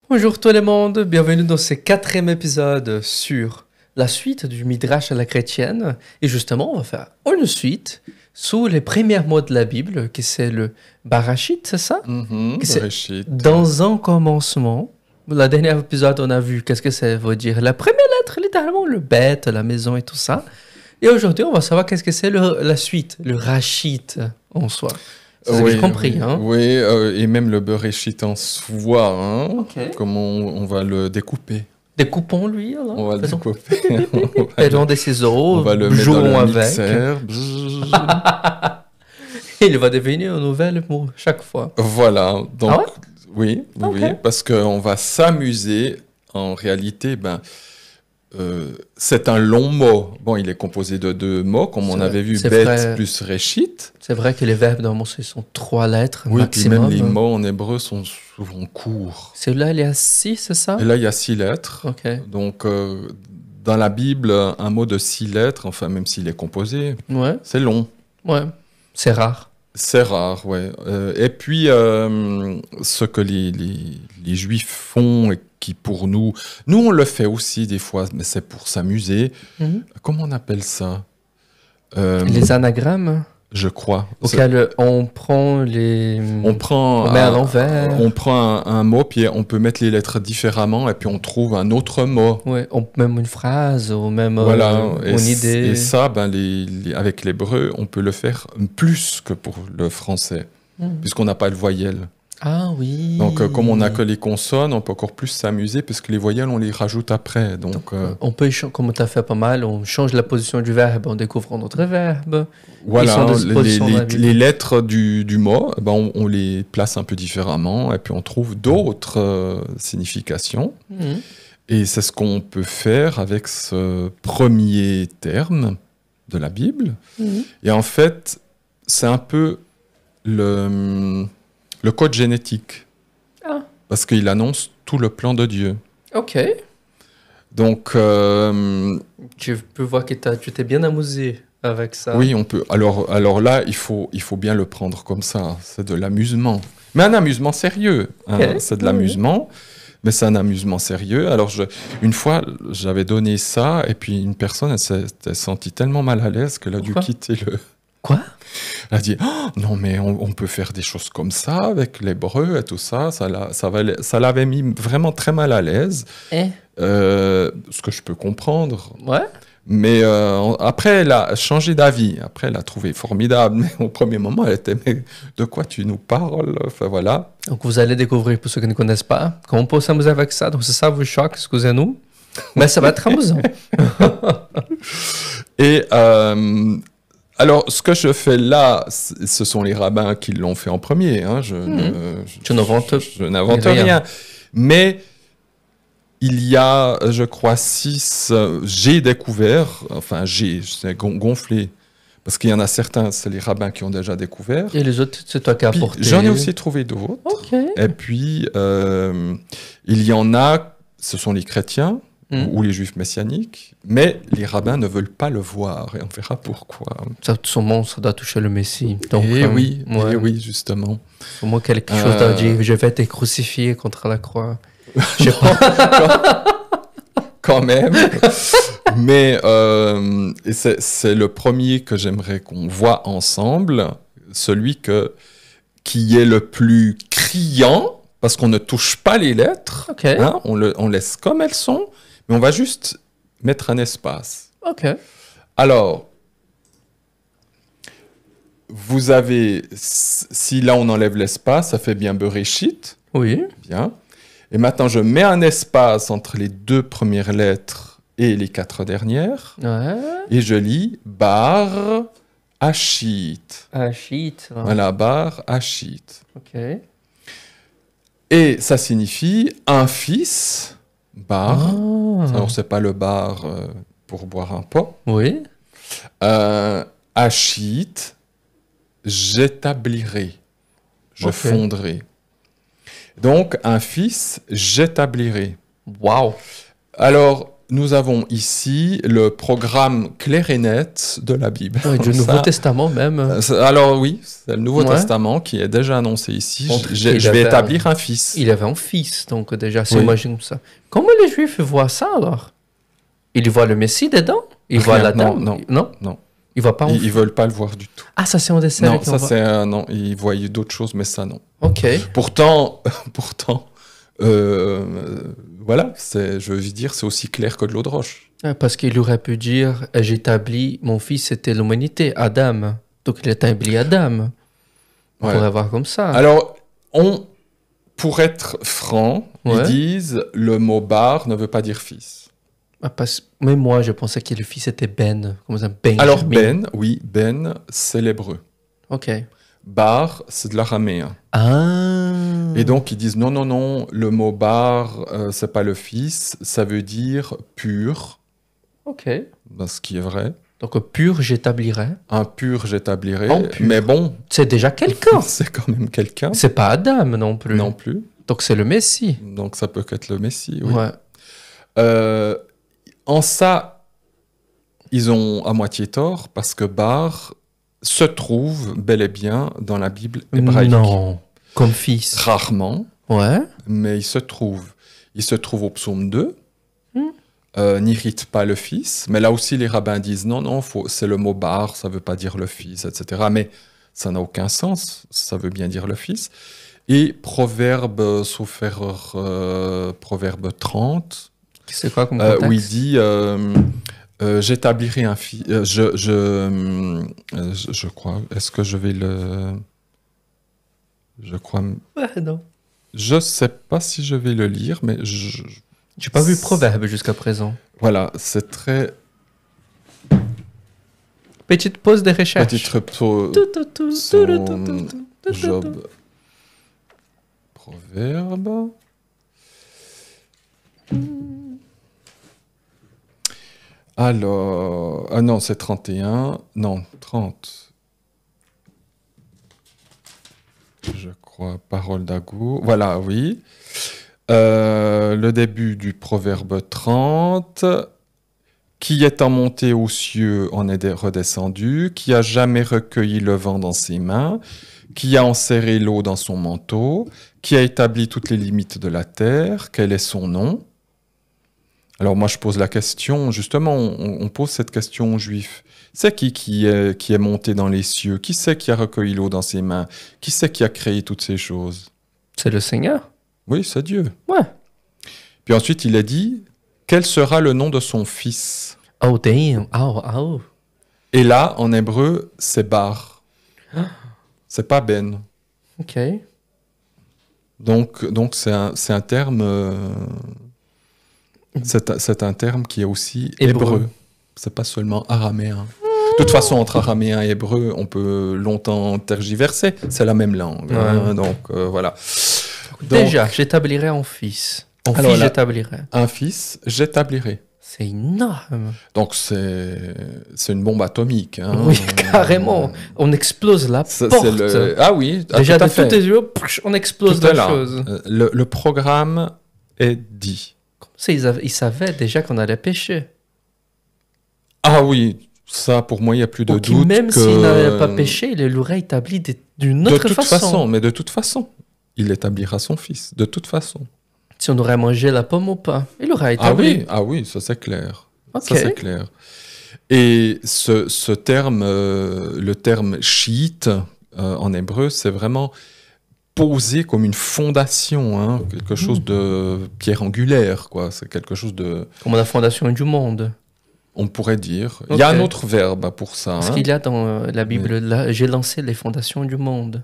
Bonjour tout le monde, bienvenue dans ce quatrième épisode sur la suite du Midrash à la chrétienne. Et justement, on va faire une suite sous les premiers mots de la Bible, qui c'est le Barachit, c'est ça? Qui c'est Bereshit. dans un commencement. La dernière épisode, on a vu qu'est-ce que ça veut dire. La première lettre, littéralement, le bête, la maison et tout ça. Et aujourd'hui, on va savoir qu'est-ce que c'est la suite, le Rachit en soi. C'est ce que j'ai compris, oui, hein? oui, et même le Bereshit en soi, hein, Ok. comment on va le découper. Découpons-lui, alors. On va le Faisons- découper. Faisons des ciseaux, On va le mettre jouons dans le avec. mixeur. Bzzz. Il va devenir un nouvel mot chaque fois. Voilà, donc Ah ouais? oui, Ok. oui, parce qu'on va s'amuser. En réalité, c'est un long mot. Bon, il est composé de deux mots, comme C'est on vrai, avait vu, c'est bet vrai. plus reshit. C'est vrai que les verbes dans mon ce sont 3 lettres Oui, puis même maximum. les mots en hébreu sont souvent courts. Celui-là, il est à 6, c'est ça? Et là, il y a 6 lettres. Ok. Donc, dans la Bible, un mot de 6 lettres, enfin, même s'il est composé, Ouais, c'est long. ouais. C'est rare. C'est rare, ouais. Et puis, ce que les Juifs font et qui, pour nous... Nous, on le fait aussi des fois, mais c'est pour s'amuser. Mhm. Comment on appelle ça? Les anagrammes, Je crois. auxquels on prend les... On prend, On met à l'envers. on prend un mot, puis on peut mettre les lettres différemment, et puis on trouve un autre mot. Ouais, même une phrase, ou même Voilà, une idée. et ça, avec l'hébreu, on peut le faire plus que pour le français, Mhm. puisqu'on n'a pas le voyelle. Ah oui. Donc, comme on n'a que les consonnes, on peut encore plus s'amuser, puisque les voyelles, on les rajoute après. Donc, On peut, comme tu as fait pas mal, on change la position du verbe, on découvre un autre verbe. voilà, sont de position dans la Bible. les lettres du mot, on les place un peu différemment, et puis on trouve d'autres significations. Mhm. Et c'est ce qu'on peut faire avec ce premier terme de la Bible. Mhm. Et en fait, c'est un peu le code génétique. Ah. Parce qu'il annonce tout le plan de Dieu. Ok. Donc, Tu peux voir que tu t'es bien amusé avec ça. oui, on peut. Alors là, il faut bien le prendre comme ça. C'est de l'amusement. Mais un amusement sérieux. Hein. Ok. C'est de l'amusement, mais c'est un amusement sérieux. Alors, une fois, j'avais donné ça, et puis une personne, elle s'était sentie tellement mal à l'aise qu'elle a dû Pourquoi? quitter le... Quoi? Elle a dit, oh, non, mais on peut faire des choses comme ça avec l'hébreu et tout ça. Ça l'avait mis vraiment très mal à l'aise. Ce que je peux comprendre. Ouais. Mais après, elle a changé d'avis. Après, elle a trouvé formidable. Mais au premier moment, elle était, mais de quoi tu nous parles? Enfin, voilà. Donc vous allez découvrir, pour ceux qui ne connaissent pas, comment on peut s'amuser avec ça. Donc si ça vous choque, excusez-nous. Mais ça va être amusant. Et alors, ce que je fais là, ce sont les rabbins qui l'ont fait en premier. Hein. Tu n'inventes je n'invente rien. rien. Mais il y a, je crois, 6... j'ai découvert, enfin, c'est gonflé. Parce qu'il y en a certains, c'est les rabbins qui ont déjà découvert. Et les autres, c'est toi qui as Puis, apporté. j'en ai aussi trouvé d'autres. Ok. Et puis, il y en a, ce sont les chrétiens ou les juifs messianiques, mais les rabbins ne veulent pas le voir, et on verra pourquoi. Ça, sûrement, ça doit toucher le Messie. Donc, Oui, ouais. oui, justement. Sûrement quelque chose doit dire, je vais être crucifié contre la croix. Je sais pas. Quand même. Mais c'est le premier que j'aimerais qu'on voit ensemble, celui qui est le plus criant, parce qu'on ne touche pas les lettres, Ok. hein, on laisse comme elles sont, mais on va juste mettre un espace. Ok. Alors, vous avez, si là on enlève l'espace, ça fait bien Bereshit, Oui. bien. Et maintenant, je mets un espace entre les 2 premières lettres et les 4 dernières, Ouais. et je lis Bar Hachit. Ah, shit. Voilà, Bar Hachit. Ok. Et ça signifie un fils, Bar. Ah. Alors, c'est pas le bar pour boire un pot. Oui. Hachit, j'établirai, je Ok. fonderai. Donc, un fils, j'établirai. Waouh. Alors, nous avons ici le programme clair et net de la Bible. Ouais, du Ça, Nouveau Testament même. alors oui, c'est le Nouveau Ouais. Testament qui est déjà annoncé ici. Montre Je qu'il vais avait établir un fils. Il avait un fils, donc déjà, c'est Oui. imagine comme ça. Comment les Juifs voient ça alors? Ils voient le Messie dedans? Ils voient Rien, la dame? non. Ils voient pas un Ils veulent pas le voir du tout. Ah, ça c'est un dessin Non, qu'on ça voit. c'est non, ils voyaient d'autres choses, mais ça non. Ok. Pourtant, voilà, je veux dire, c'est aussi clair que de l'eau de roche. Parce qu'il aurait pu dire, j'établis, mon fils c'était l'humanité, Adam. Donc il établit Adam. On Ouais. pourrait voir comme ça. Alors, pour être franc, Ouais. ils disent le mot bar ne veut pas dire fils. Mais moi, je pensais que le fils était Ben. Comme ça, Benjamin. Alors Ben, c'est l'hébreu. Ok. Bar, c'est de l'araméen. Ah. Et donc, ils disent non, le mot bar, c'est pas le fils, ça veut dire pur, Ok. ce qui est vrai. Donc pur, j'établirai. Un pur, j'établirai. En pur. Mais bon, C'est déjà quelqu'un. c'est quand même quelqu'un. C'est pas Adam non plus. Non plus. Donc c'est le Messie. Donc, ça peut qu'être le Messie, oui. Ouais. En ça, ils ont à moitié tort, parce que bar se trouve bel et bien dans la Bible hébraïque. Non. Comme fils. Rarement, Ouais. mais il se trouve. Il se trouve au psaume 2. N'irrite pas le fils. Mais là aussi, les rabbins disent non, c'est le mot bar, ça veut pas dire le fils, etc. Mais ça n'a aucun sens. Ça veut bien dire le fils. Et Proverbe, sauf erreur, Proverbe 30, C'est quoi comme contexte? où il dit j'établirai un fils. Je crois. Est-ce que je vais le. Je crois. Ouais, non. Je sais pas si je vais le lire, mais J'ai pas vu Proverbe jusqu'à présent. voilà, c'est très Petite pause de recherche. petit repos. Tout, tout, tout, Son tout, tout, tout, tout, tout, Job. tout. Proverbe. Alors, ah non, c'est 31. Non, 30. Je crois, parole d'Agour. Voilà, oui. Le début du proverbe 30. Qui étant monté aux cieux en est redescendu, qui a jamais recueilli le vent dans ses mains, qui a enserré l'eau dans son manteau, qui a établi toutes les limites de la terre, quel est son nom? Alors moi je pose la question, justement, on pose cette question aux Juifs. C'est qui est monté dans les cieux? Qui c'est qui a recueilli l'eau dans ses mains? Qui c'est qui a créé toutes ces choses? C'est le Seigneur. Oui, c'est Dieu. Ouais. Puis ensuite il a dit, quel sera le nom de son fils? Oh, damn. Oh. Et là, en hébreu, c'est bar. C'est pas ben. Ok. Donc c'est un terme... c'est un terme qui est aussi hébreu. C'est pas seulement araméen. De toute façon, entre araméen et hébreu, on peut longtemps tergiverser. C'est la même langue. Ouais. Hein, donc voilà. Déjà, j'établirai un fils. Un Alors fils, là- j'établirai. Un fils, j'établirai. C'est énorme. Donc c'est une bombe atomique. Hein. Oui, carrément. On explose la C'est porte. Ah oui, Déjà, tout à de fait. tous tes yeux, on explose Tout est la là. chose. Le programme est dit. Comme ça, ils savaient déjà qu'on allait pêcher. Ah oui, ça pour moi, il n'y a plus de Ou qui, doute même que... s'il n'avait pas pêché, il l'aurait établi d'une De autre toute façon. façon, mais de toute façon, il établira son fils. De toute façon. Si on aurait mangé la pomme ou pas, il l'aurait établi. Ah oui, ça c'est clair. Ok. Ça c'est clair. Et ce terme, le terme chiite en hébreu, c'est vraiment posé comme une fondation, hein, quelque chose de pierre angulaire, quoi. C'est quelque chose de, Comme la fondation du monde. on pourrait dire. Il y a Ok. un autre verbe pour ça. Parce hein. qu'il y a dans la Bible, là, j'ai lancé les fondations du monde.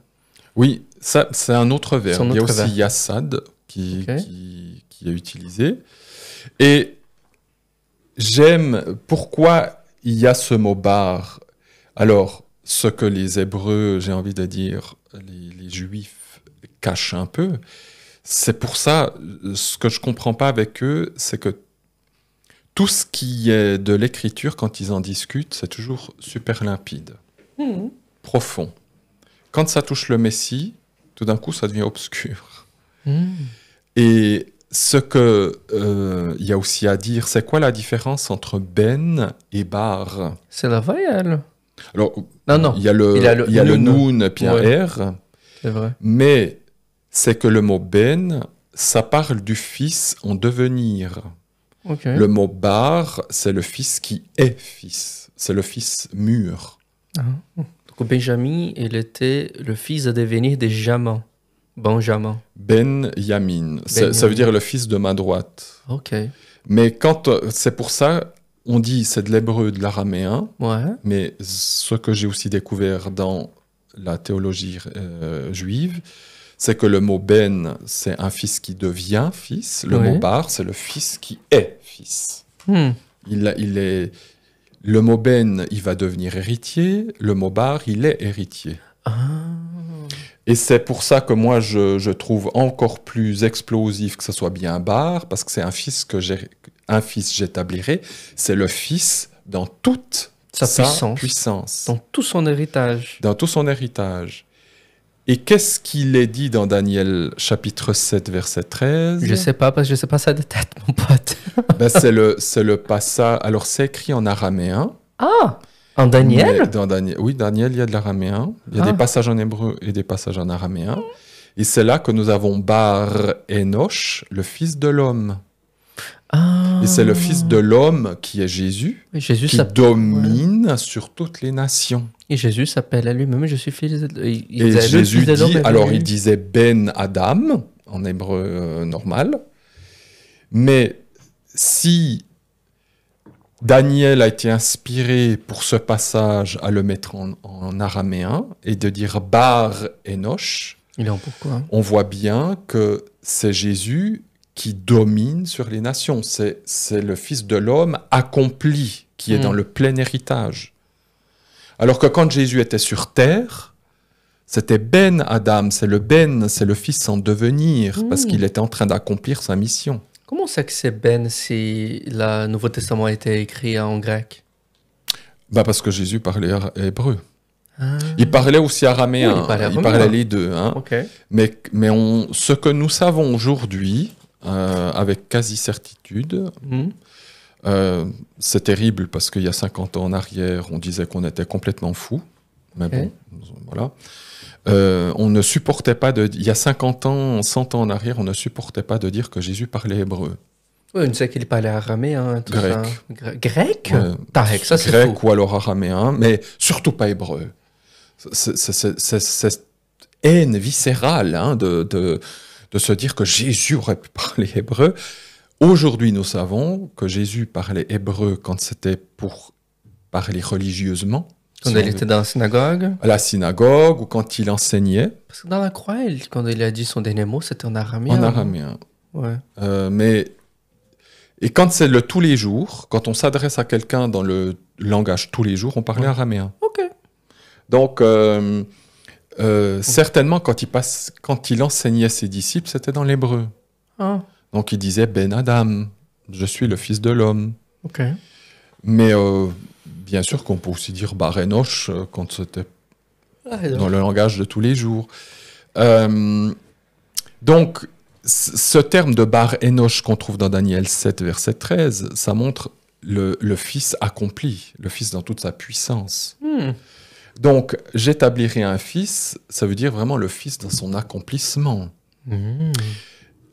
Oui, ça c'est un autre verbe. un Il y a autre aussi verbe. yassad qui Ok. est utilisé. Et j'aime pourquoi il y a ce mot bar. Alors, ce que les Hébreux, j'ai envie de dire, les Juifs cachent un peu, c'est pour ça, ce que je comprends pas avec eux, c'est que tout ce qui est de l'écriture, quand ils en discutent, c'est toujours super limpide, profond. Quand ça touche le Messie, tout d'un coup, ça devient obscur. Hmm. Et ce que il y a aussi à dire, c'est quoi la différence entre ben et bar? C'est la voyelle. Alors, Non. il y a le noun puis un Ouais. R, C'est vrai. mais c'est que le mot ben, ça parle du fils en devenir. Ok. Le mot bar, c'est le fils qui est fils. C'est le fils mûr. Donc Benjamin, il était le fils à devenir de Jamin. Benjamin. Ben Yamin. Ça Yamin. veut dire le fils de ma droite. Ok. Mais quand c'est pour ça, on dit c'est de l'hébreu, de l'araméen. Ouais. Mais ce que j'ai aussi découvert dans la théologie juive, c'est que le mot ben, c'est un fils qui devient fils. Le Oui. mot bar, c'est le fils qui est fils. Hmm. Le mot ben, il va devenir héritier. Le mot bar, il est héritier. Ah. Et c'est pour ça que moi, je trouve encore plus explosif que ce soit bien bar, parce que c'est un fils j'établirai. C'est le fils dans toute Sa sa puissance. Dans tout son héritage. Dans tout son héritage. Et qu'est-ce qu'il est dit dans Daniel chapitre 7, verset 13? Je sais pas, parce que je sais pas ça de tête, mon pote. Ben, c'est le passage. Alors, c'est écrit en araméen. Ah! En Daniel? Mais dans Daniel, oui, Daniel, il y a de l'araméen. Il y a des passages en hébreu et des passages en araméen. Et c'est là que nous avons Bar Enoch, le fils de l'homme. Ah. Et c'est le fils de l'homme qui est Jésus, Jésus qui domine sur toutes les nations. Et Jésus s'appelle à lui-même, je suis fils de... Et Jésus dit, alors il disait Ben Adam, en hébreu normal. Mais si Daniel a été inspiré pour ce passage à le mettre en araméen et de dire Bar Enoch, il est en pourquoi? On voit bien que c'est Jésus qui domine sur les nations. C'est le Fils de l'homme accompli qui est dans le plein héritage. Alors que quand Jésus était sur terre, c'était Ben Adam, c'est le Fils en devenir, parce qu'il était en train d'accomplir sa mission. Comment c'est que c'est Ben si le Nouveau Testament a été écrit en grec? Bah parce que Jésus parlait hébreu. Ah. Il parlait aussi araméen. Oui, il parlait les deux. Hein. Okay. Mais ce que nous savons aujourd'hui, avec quasi-certitude, c'est terrible parce qu'il y a 50 ans en arrière, on disait qu'on était complètement fous. Mais bon, voilà. On ne supportait pas de... Il y a 50 ans, 100 ans en arrière, on ne supportait pas de dire que Jésus parlait hébreu. Oui, on sait qu'il parlait araméen, tout grec. Ça. Grec ouais. Tarek, ça c'est grec fou. Ou alors araméen, mais surtout pas hébreu. C'est haine viscérale hein, de se dire que Jésus aurait pu parler hébreu. Aujourd'hui, nous savons que Jésus parlait hébreu quand c'était pour parler religieusement. Quand il était dans la synagogue? À la synagogue ou quand il enseignait. Parce que dans la croix, quand il a dit son dernier mot, c'était en araméen. En araméen. Ouais. Et quand c'est le tous les jours, quand on s'adresse à quelqu'un dans le langage tous les jours, on parlait araméen. Ok. Donc, certainement, quand il enseignait ses disciples, c'était dans l'hébreu. Ah. Donc, il disait Ben Adam, je suis le fils de l'homme. Ok. Mais bien sûr qu'on peut aussi dire Bar Enoch quand c'était dans le langage de tous les jours. Donc, ce terme de Bar Enoch qu'on trouve dans Daniel 7, verset 13, ça montre le Fils accompli, le Fils dans toute sa puissance. Donc, j'établirai un Fils, ça veut dire vraiment le Fils dans son accomplissement.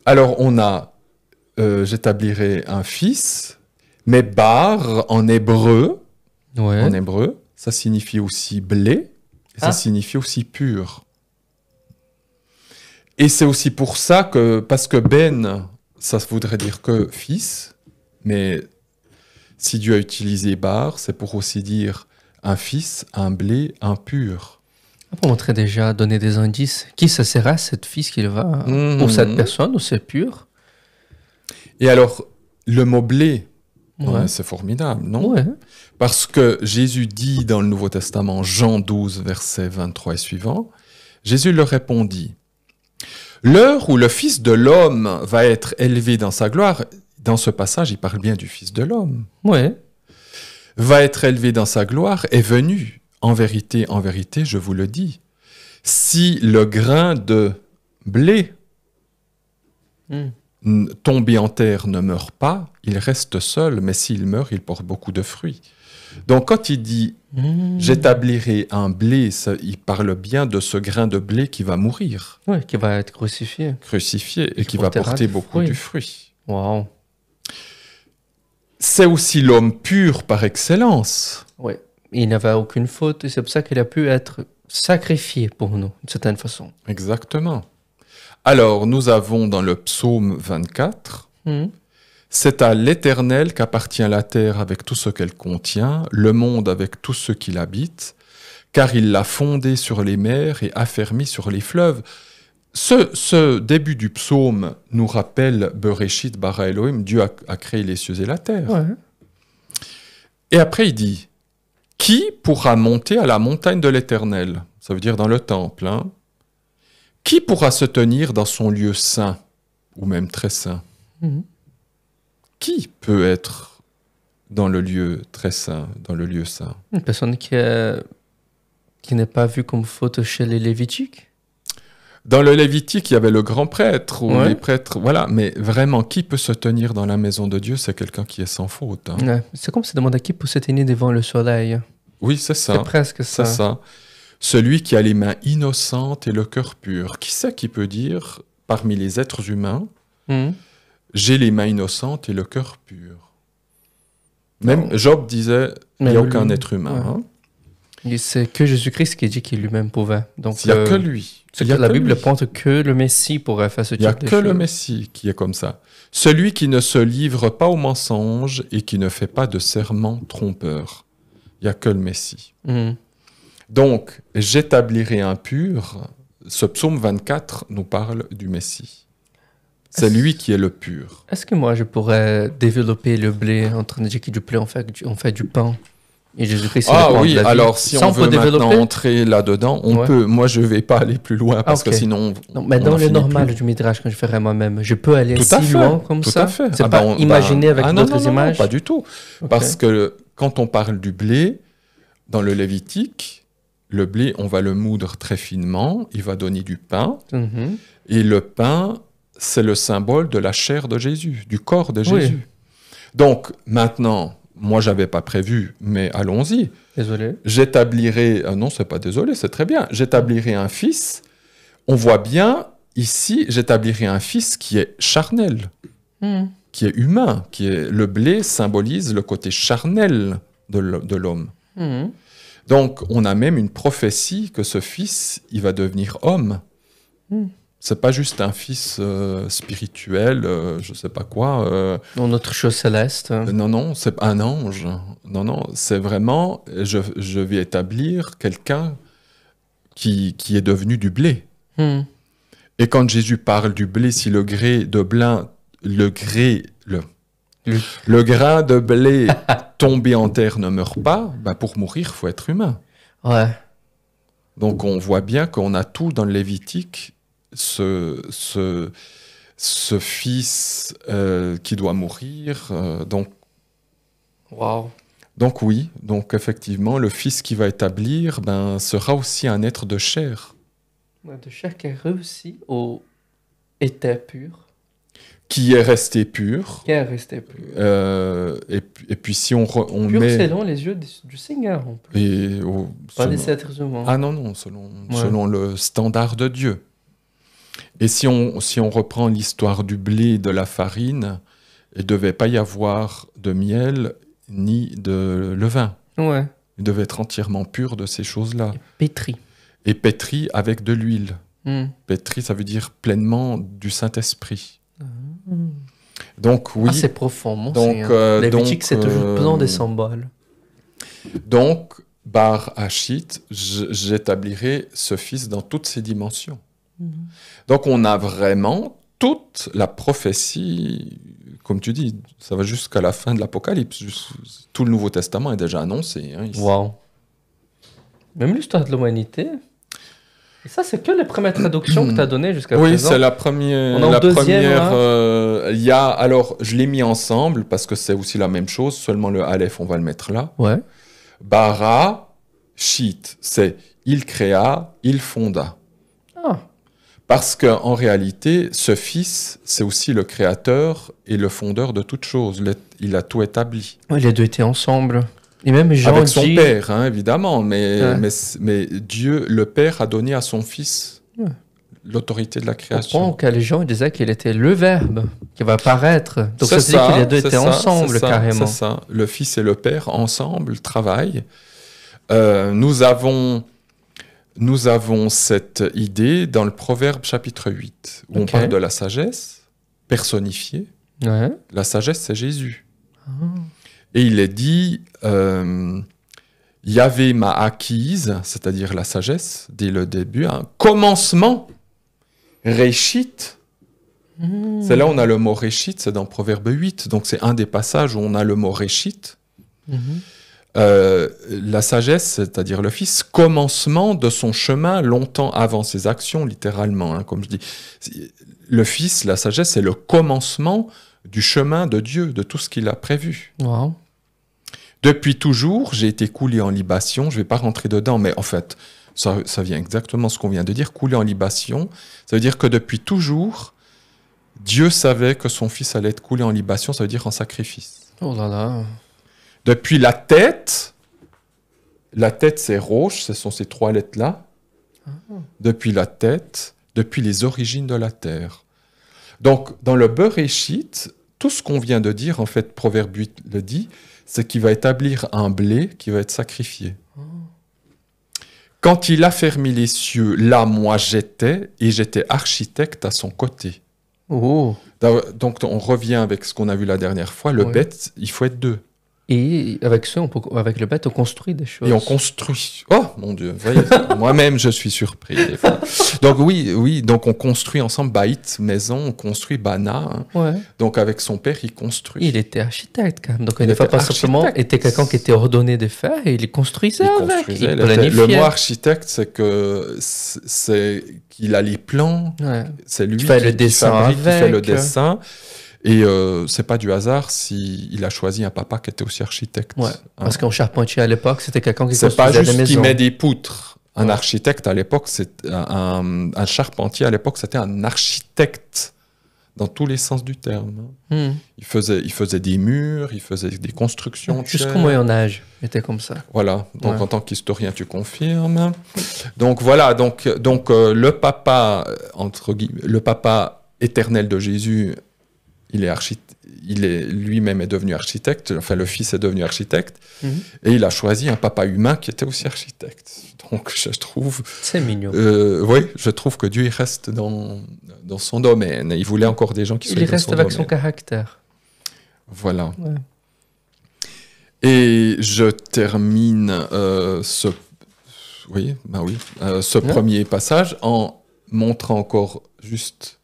Alors, on a j'établirai un Fils, mais Bar en hébreu, ça signifie aussi blé, et ça signifie aussi pur. Et c'est aussi pour ça que, parce que Ben, ça voudrait dire que fils, mais si Dieu a utilisé Bar, c'est pour aussi dire un fils, un blé, un pur. Pour montrer déjà, donner des indices. Qui ce sera, cette fils qu'il va, pour cette personne, ou c'est pur? Et alors, le mot blé, c'est formidable, non? Parce que Jésus dit dans le Nouveau Testament, Jean 12, versets 23 et suivants, Jésus leur répondit, « L'heure où le Fils de l'homme va être élevé dans sa gloire, » dans ce passage, il parle bien du Fils de l'homme, va être élevé dans sa gloire, est venu. En vérité, je vous le dis, si le grain de blé tombé en terre ne meurt pas, il reste seul, mais s'il meurt, il porte beaucoup de fruits. Donc quand il dit « j'établirai un blé », il parle bien de ce grain de blé qui va mourir, Ouais, qui va être crucifié. crucifié, et qui va porter beaucoup de fruits. Wow. C'est aussi l'homme pur par excellence. Oui. Il n'avait aucune faute et c'est pour ça qu'il a pu être sacrifié pour nous, d'une certaine façon. Exactement. Alors, nous avons dans le psaume 24, c'est à l'Éternel qu'appartient la terre avec tout ce qu'elle contient, le monde avec tout ce qui l'habite, car il l'a fondé sur les mers et affermi sur les fleuves. Ce début du psaume nous rappelle Bereshit bara Elohim, Dieu a créé les cieux et la terre. Ouais. Et après il dit, qui pourra monter à la montagne de l'Éternel? Ça veut dire dans le temple. Hein? Qui pourra se tenir dans son lieu saint, ou même très saint? Qui peut être dans le lieu très saint, dans le lieu saint? Une personne qui n'est pas vue comme faute chez les Lévitiques. Dans le Lévitique, il y avait le grand prêtre, ou Ouais. les prêtres, voilà. Mais vraiment, qui peut se tenir dans la maison de Dieu? C'est quelqu'un qui est sans faute. Hein. Ouais. C'est comme si on demandait à qui peut se tenir devant le soleil. Oui, c'est ça. C'est presque ça. C'est ça. Celui qui a les mains innocentes et le cœur pur. Qui c'est qui peut dire, parmi les êtres humains, j'ai les mains innocentes et le cœur pur? Même Job disait, il n'y a aucun être humain. Ouais. Hein. Et c'est que Jésus-Christ qui dit qu'il lui-même pouvait. Donc, Il n'y a que lui. C'est Il y que a la que Bible lui. pointe que le Messie pourrait faire ce Il n'y a type de que le choses. Messie qui est comme ça. Celui qui ne se livre pas au mensonge et qui ne fait pas de serment trompeur. Il n'y a que le Messie. Donc, j'établirai un pur. Ce psaume 24 nous parle du Messie. C'est lui qui est le pur. Est-ce que moi, je pourrais développer le blé en train de dire que du blé, on fait du pain et Jésus-Christ, c'est le Ah pain oui, de la vie. alors si Ça, on veut peut maintenant développer. entrer là-dedans, on Ouais. peut. Moi, je ne vais pas aller plus loin parce ok. que sinon... Non, mais on dans en le finit normal plus. du Midrash, quand je ferai moi-même, je peux aller Tout si à fait, loin comme tout ça. à fait. C'est Ah pas ben, imaginer avec non, d'autres non, non, images. pas du tout. Ok. Parce que quand on parle du blé, dans le Lévitique, le blé, on va le moudre très finement, il va donner du pain, Mhm. et le pain, c'est le symbole de la chair de Jésus, du corps de Oui. Jésus. Donc, maintenant, moi, j'avais pas prévu, mais allons-y. Désolé. J'établirai... non, c'est pas désolé, c'est très bien. J'établirai un fils. On voit bien, ici, j'établirai un fils qui est charnel, qui est humain, qui est... Le blé symbolise le côté charnel de l'homme. Mhm. Donc, on a même une prophétie que ce fils, il va devenir homme. C'est pas juste un fils spirituel, je sais pas quoi. Dans notre chose céleste. Non, non, c'est un ange. Non, non, c'est vraiment, je vais établir quelqu'un qui est devenu du blé. Mhm. Et quand Jésus parle du blé, si le gré de blé, le grain de blé tombé en terre ne meurt pas, ben pour mourir, il faut être humain. Ouais. Donc on voit bien qu'on a tout dans le Lévitique, ce fils qui doit mourir. Wow. Donc oui, donc effectivement, le fils qui va établir sera aussi un être de chair. De chair qui a réussi au était pur, Qui est resté pur. qui est resté pur. Et puis si on Pur met... selon les yeux du Seigneur, on peut. Et, Pas selon- des êtres humains. Ah non, non, selon le standard de Dieu. Et si on reprend l'histoire du blé et de la farine, il ne devait pas y avoir de miel ni de levain. Ouais. Il devait être entièrement pur de ces choses-là. Pétri. Et pétri avec de l'huile. Hmm. Pétri, ça veut dire pleinement du Saint-Esprit. Donc oui, Ah, c'est profond, mon Donc, Seigneur. Les donc, boutiques, c'est toujours plein des symboles. donc Bar Hachit, j'établirai ce fils dans toutes ses dimensions. Donc on a vraiment toute la prophétie, comme tu dis, ça va jusqu'à la fin de l'Apocalypse. Tout le Nouveau Testament est déjà annoncé. Hein, ici. Wow. Même l'histoire de l'humanité. Et ça, c'est que les premières traductions que tu as données jusqu'à Oui, présent. c'est la première. On est en La deuxième, première. Il y a, alors, je l'ai mis ensemble parce que c'est aussi la même chose. Seulement le Aleph, on va le mettre là. Ouais. Bara, Shit, c'est il créa, il fonda. Ah. Parce qu'en réalité, ce Fils, c'est aussi le créateur et le fondeur de toutes choses. Il a tout établi. Ouais, les deux étaient ensemble. Et même Jean Avec son dit... Père, hein, évidemment. Ouais. Mais Dieu, le Père, a donné à son Fils l'autorité de la On création. comprend que les gens disaient qu'il était le Verbe qui va apparaître. Donc C'est ça veut dire que les deux c'est étaient ensemble, c'est carrément. C'est ça. Le Fils et le Père, ensemble, travaillent. Nous avons cette idée dans le Proverbe chapitre 8, où on Ok. parle de la sagesse personnifiée. Ouais. La sagesse, c'est Jésus. Et il est dit, Yahvé m'a acquise, c'est-à-dire la sagesse, dès le début, un commencement, réchit. C'est là où on a le mot réchit, c'est dans Proverbe 8, donc c'est un des passages où on a le mot réchit. La sagesse, c'est-à-dire le Fils, commencement de son chemin longtemps avant ses actions, littéralement, hein, comme je dis. Le Fils, la sagesse, c'est le commencement du chemin de Dieu, de tout ce qu'il a prévu. Wow. Depuis toujours, j'ai été coulé en libation. Je ne vais pas rentrer dedans, mais en fait, ça vient exactement ce qu'on vient de dire. Coulé en libation, ça veut dire que depuis toujours, Dieu savait que son Fils allait être coulé en libation, ça veut dire en sacrifice. Oh là là. Depuis la tête c'est Rosh, ce sont ces trois lettres-là. Depuis la tête, depuis les origines de la terre. Donc, dans le Bereshit, tout ce qu'on vient de dire, en fait, Proverbe 8 le dit, c'est qu'il va établir un blé qui va être sacrifié. Quand il a fermé les cieux, là, moi, j'étais, et j'étais architecte à son côté. Oh. Donc, on revient avec ce qu'on a vu la dernière fois. Le Oui. bête, il faut être deux. Et avec ça, avec le bête, on construit des choses. Et on construit. Oh, mon Dieu, voyez, moi-même, je suis surpris des fois. Donc oui, donc on construit ensemble, Baït, maison, on construit Bana. Hein. Ouais. Donc avec son père, il construit. Il était architecte quand même. Donc Il il ne était pas simplement architecte. était quelqu'un qui était ordonné de faire et il construisait Il avec. construisait. Il Le planifiait. mot architecte, c'est qu'il a les plans, Ouais. c'est lui Qui fait le qui dessin fabrique, qui fait le avec. dessin. Et c'est pas du hasard s'il a choisi un papa qui était aussi architecte. Ouais. Hein. Parce qu'un charpentier à l'époque, c'était quelqu'un qui C'est pas construisait des juste qu'il maisons. met des poutres. Un Ouais. architecte à l'époque, un charpentier à l'époque, c'était un architecte dans tous les sens du terme. Il faisait des murs, il faisait des constructions. Jusqu'au Moyen-Âge, il était comme ça. Voilà, donc Ouais. en tant qu'historien, tu confirmes. Donc voilà, donc le papa, entre guillemets, le papa éternel de Jésus, il est lui-même est devenu architecte, enfin le fils est devenu architecte, et il a choisi un papa humain qui était aussi architecte. Donc je trouve, C'est mignon. oui, je trouve que Dieu il reste dans son domaine. Il voulait encore des gens qui soient Il dans reste son avec domaine. son caractère. Voilà. Ouais. Et je termine ce premier passage en montrant encore juste.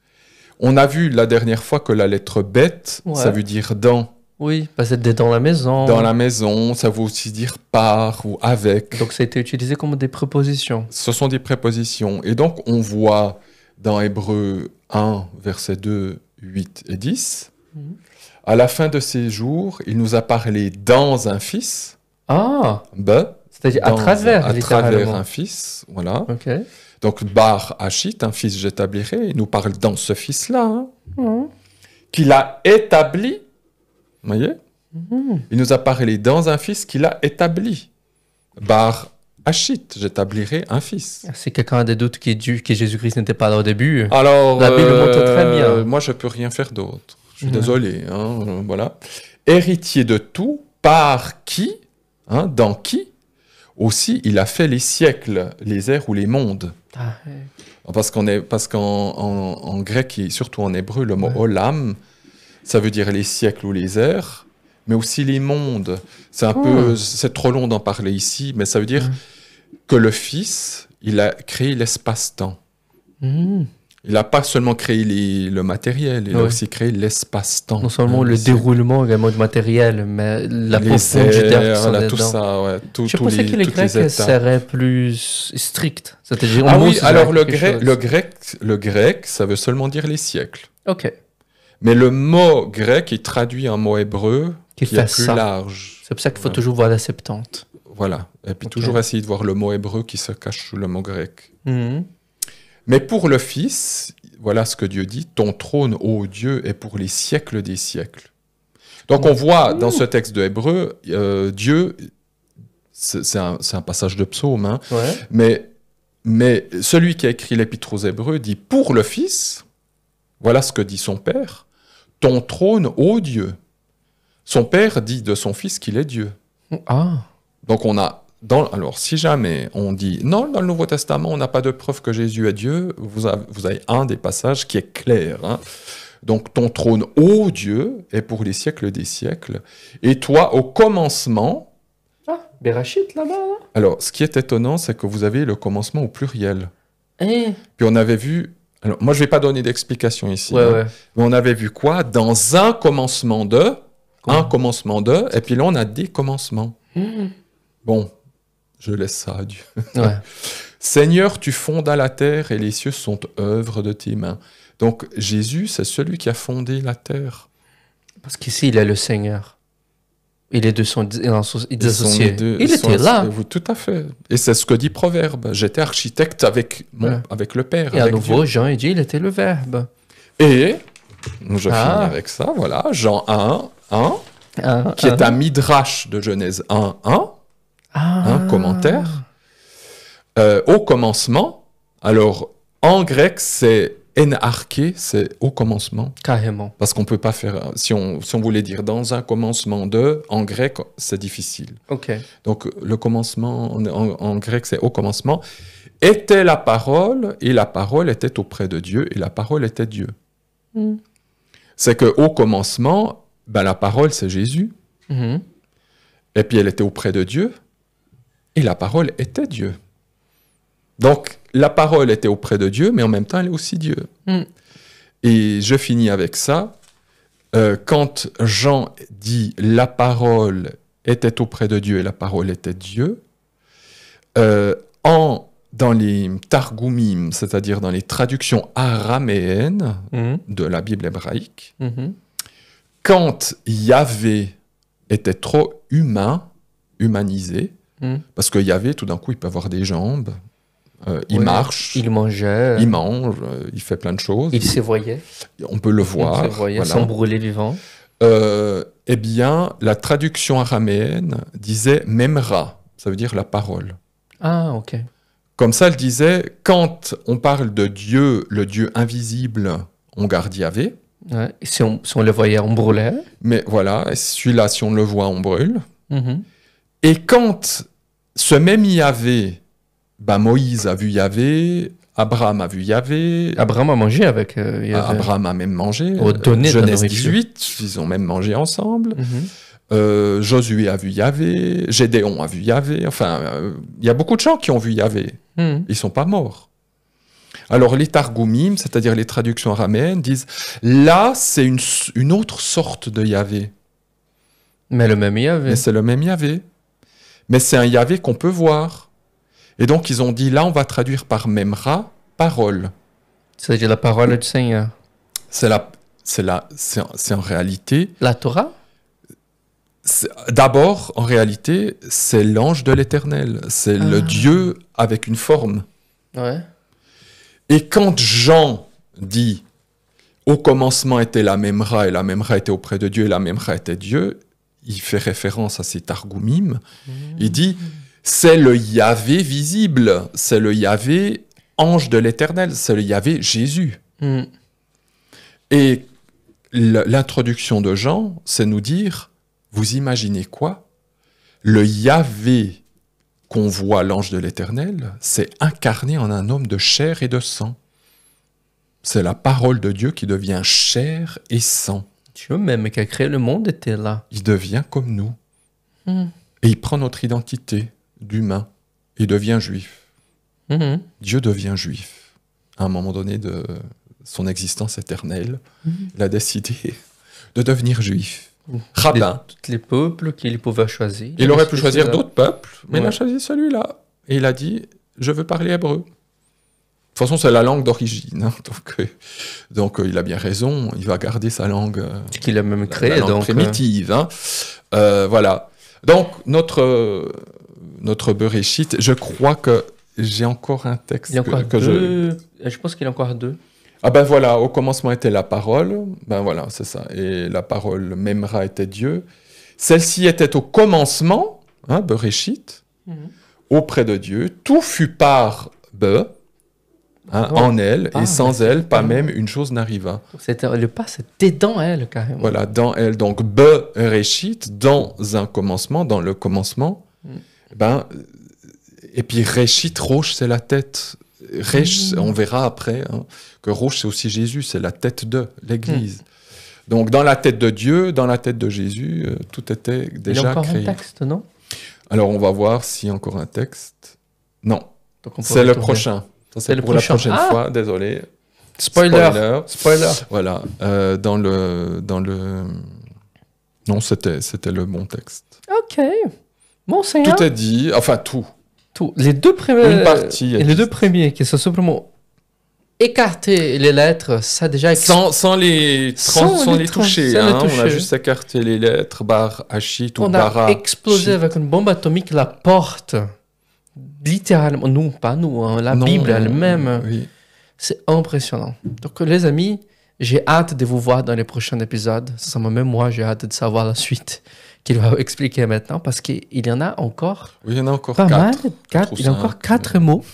On a vu la dernière fois que la lettre bête, Ouais. ça veut dire dans. Oui, parce que c'était dans la maison. Dans la maison, ça veut aussi dire par ou avec. Donc ça a été utilisé comme des prépositions. Ce sont des prépositions. Et donc, on voit dans Hébreux 1, versets 2, 8 et 10, à la fin de ces jours, il nous a parlé dans un fils, Ah, c'est-à-dire à à travers, travers littéralement. un fils, voilà. Ok. Donc, Bar Hachit, un fils j'établirai, il nous parle dans ce fils-là, hein, qu'il a établi. Vous voyez? Il nous a parlé dans un fils qu'il a établi. Bar Hachit, j'établirai un fils. Si quelqu'un a des doutes que Jésus-Christ n'était pas là au début, Alors, la Bible montre très bien. Moi, je peux rien faire d'autre. Je suis désolé. Hein, voilà. Héritier de tout, par qui, hein, dans qui, aussi il a fait les siècles, les airs ou les mondes. Ah, ouais. Parce qu'en grec et surtout en hébreu, le mot olam, ça veut dire les siècles ou les airs, mais aussi les mondes. C'est un peu, c'est trop long d'en parler ici, mais ça veut dire que le Fils, il a créé l'espace-temps. Il n'a pas seulement créé le matériel, il a aussi créé l'espace-temps. Non seulement le déroulement également du matériel, mais la les profondeur airs, qui s'en est tout dedans. ça, ouais. Je pensais que les Grecs seraient plus stricts. C'est-à-dire, Ah oui, alors le grec, ça veut seulement dire les siècles. Ok. Mais le mot grec, il traduit un mot hébreu qui est plus large. C'est pour ça qu'il faut toujours voir la Septante. Voilà. Et puis toujours essayer de voir le mot hébreu qui se cache sous le mot grec. Mais pour le Fils, voilà ce que Dieu dit, ton trône, ô Dieu, est pour les siècles des siècles. Donc on voit dans ce texte de Hébreu, Dieu, c'est un passage de psaume, hein, mais celui qui a écrit l'Épître aux Hébreux dit, pour le Fils, voilà ce que dit son Père, ton trône, ô Dieu. Son Père dit de son Fils qu'il est Dieu. Ah. Donc on a, alors si jamais on dit, non, dans le Nouveau Testament, on n'a pas de preuve que Jésus est Dieu, vous avez un des passages qui est clair. Hein. Donc ton trône, ô Dieu, est pour les siècles des siècles. Et toi, au commencement... Ah, Berachit là-bas, là. Alors, ce qui est étonnant, c'est que vous avez le commencement au pluriel. Puis on avait vu... Alors, moi, je ne vais pas donner d'explication ici. Mais on avait vu quoi? Dans un commencement de... Un commencement de... Et puis là, on a des commencements. Bon, je laisse ça à Dieu. Seigneur, tu fondas la terre et les cieux sont œuvre de tes mains. Donc, Jésus, c'est celui qui a fondé la terre. Parce qu'ici, il est le Seigneur. Et les deux sont dissociés. Il était là. Tout à fait. Et c'est ce que dit Proverbe. J'étais architecte avec le Père. Et à nouveau, Dieu. Jean, il dit, il était le Verbe. Et, je finis avec ça, voilà, Jean 1, qui est un midrash de Genèse 1, un commentaire. Au commencement, alors, en grec, c'est enarché, c'est au commencement. Carrément. Parce qu'on ne peut pas faire... Si on voulait dire dans un commencement de, en grec, c'est difficile. Ok. Donc, le commencement, en grec, c'est au commencement. Était la parole, et la parole était auprès de Dieu, et la parole était Dieu. C'est qu'au commencement, la parole, c'est Jésus. Et puis, elle était auprès de Dieu, et la parole était Dieu. Donc, la parole était auprès de Dieu, mais en même temps, elle est aussi Dieu. Et je finis avec ça. Quand Jean dit « la parole était auprès de Dieu et la parole était Dieu », dans les targumim, c'est-à-dire dans les traductions araméennes de la Bible hébraïque, quand Yahvé était trop humanisé, parce que Yahvé, tout d'un coup, il peut avoir des jambes, il marche, il mangeait, il mange, il fait plein de choses. Il se voyait. On peut le voir. Il se voyait sans brûler vivant. Eh bien, la traduction araméenne disait « memra », ça veut dire la parole. Ah, ok. Comme ça, elle disait, quand on parle de Dieu, le Dieu invisible, on garde Yahvé. Ouais. Et si on le voyait, on brûlait. Mais voilà, celui-là, si on le voit, on brûle. Et quand ce même Yahvé, Moïse a vu Yahvé, Abraham a vu Yahvé. Abraham a mangé avec Yahvé. Abraham a même mangé. Genèse 18, ils ont même mangé ensemble. Josué a vu Yahvé, Gédéon a vu Yahvé. Enfin, il y a beaucoup de gens qui ont vu Yahvé. Ils ne sont pas morts. Alors, les targumim, c'est-à-dire les traductions araméennes, disent là, c'est une autre sorte de Yahvé. Mais le même Yahvé. Mais c'est le même Yahvé. Mais c'est un Yahvé qu'on peut voir. Et donc, ils ont dit, là, on va traduire par Memra, parole. C'est-à-dire la parole du Seigneur. C'est en réalité... La Torah? D'abord, en réalité, c'est l'ange de l'Éternel. C'est le Dieu avec une forme. Ouais. Et quand Jean dit, au commencement était la Memra, et la Memra était auprès de Dieu, et la Memra était Dieu, il fait référence à ces targumim. Il dit... C'est le Yahvé visible, c'est le Yahvé ange de l'Éternel, c'est le Yahvé Jésus. Et l'introduction de Jean, c'est nous dire, vous imaginez quoi? Le Yahvé qu'on voit, l'ange de l'Éternel, c'est incarné en un homme de chair et de sang. C'est la parole de Dieu qui devient chair et sang. Dieu même qui a créé le monde était là. Il devient comme nous. Et il prend notre identité d'humain et devient juif. Dieu devient juif. À un moment donné de son existence éternelle, il a décidé de devenir juif. Rabbin. Tous les peuples qu'il pouvait choisir. Il aurait pu choisir d'autres peuples, mais il a choisi celui-là. Et il a dit, je veux parler hébreu. De toute façon, c'est la langue d'origine. Hein. Donc, il a bien raison, il va garder sa langue. Qu'il a même créé. La langue primitive. Hein. Voilà. Donc, notre Bereshit, je crois que j'ai encore un texte Il y a encore que deux. Je pense qu'il y a encore deux. Ah ben voilà, au commencement était la parole, ben voilà, c'est ça. Et la parole, Memra, était Dieu. Celle-ci était au commencement, hein, Bereshit, auprès de Dieu. Tout fut par Be, hein, en elle, et sans elle, pas même une chose n'arriva. Le pas, c'était dans elle, carrément. Voilà, dans elle. Donc Bereshit, dans un commencement, dans le commencement. Ben, et puis Reshit, Rosh, c'est la tête. Resh, on verra après, hein, que Rosh, c'est aussi Jésus, c'est la tête de l'Église. Donc, dans la tête de Dieu, dans la tête de Jésus, tout était déjà créé. Il y a encore un texte, non? Alors, on va voir s'il y a encore un texte. Non, c'est le prochain. Ça, c'est pour la prochaine fois, désolé. Spoiler. Voilà, dans le... Non, c'était le bon texte. Ok. Bon, Seigneur. Tout est dit, enfin tout. Les deux premiers, une partie. Et les deux premiers qui sont simplement écartés les lettres, ça déjà sans les toucher, hein, on a juste écarté les lettres, bar, hachit ou bara. On a explosé avec une bombe atomique la porte, littéralement. Nous, pas nous, hein, la Bible elle-même. Oui. C'est impressionnant. Donc les amis, j'ai hâte de vous voir dans les prochains épisodes. Même moi, j'ai hâte de savoir la suite qu'il va expliquer maintenant, parce qu'il y en a encore. Oui, il y en a encore pas quatre. Mal. Il y a encore 4 mots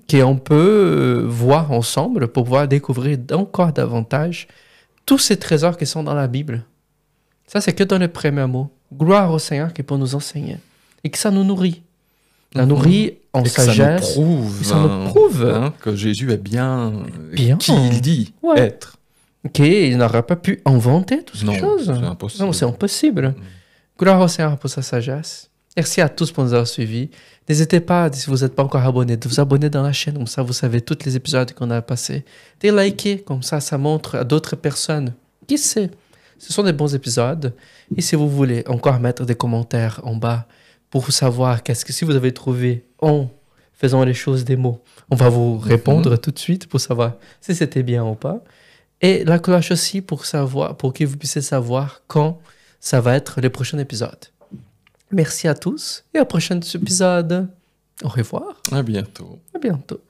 qu'on peut voir ensemble pour pouvoir découvrir encore davantage tous ces trésors qui sont dans la Bible. Ça, c'est que dans le premier mot. Gloire au Seigneur qui est pour nous enseigner. Et que ça nous nourrit. La nourrit en sagesse. Ça nous prouve que Jésus est bien qui il dit être. Il n'aurait pas pu inventer toutes ces choses. C'est impossible. Non, c'est impossible. Gloire au Seigneur pour sa sagesse. Merci à tous pour nous avoir suivis. N'hésitez pas, si vous n'êtes pas encore abonné, de vous abonner dans la chaîne. Comme ça, vous savez tous les épisodes qu'on a passés. De liker, comme ça montre à d'autres personnes. Qui sait? Ce sont des bons épisodes. Et si vous voulez encore mettre des commentaires en bas pour savoir si vous avez trouvé en faisant les choses des mots, on va vous répondre tout de suite pour savoir si c'était bien ou pas. Et la cloche aussi pour que vous puissiez savoir quand ça va être les prochains épisodes. Merci à tous et au prochain épisode. Au revoir. À bientôt. À bientôt.